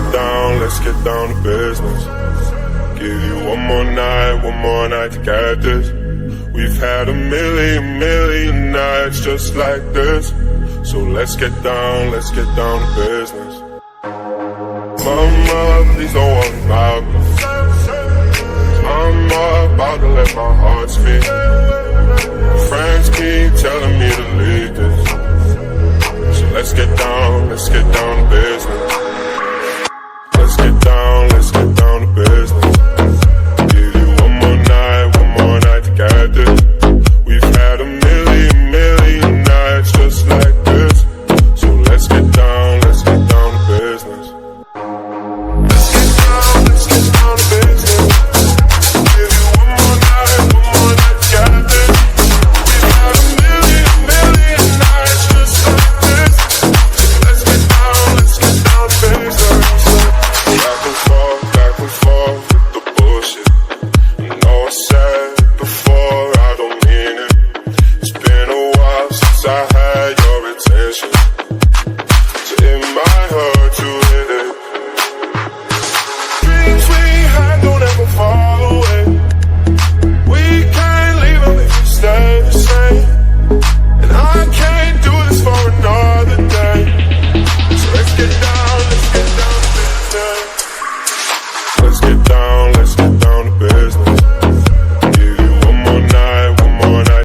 let's get down to business. Give you one more night to get this. We've had a million nights just like this. So let's get down to business. Mama, please don't worry about me. I'm about to let my heart speak. Friends keep telling me to leave this. So let's get down to business. Let's get down to business. Give you one more night to get this. We've had a million nights just like this. So let's get down to business. Let's get down to business. Give you one more night to get this. We've had a million nights just like this. So let's get down to business. Back and forth with the bullshit. You know I said it before, I don't mean it. It's been a while since I had your attention. So it might hurt to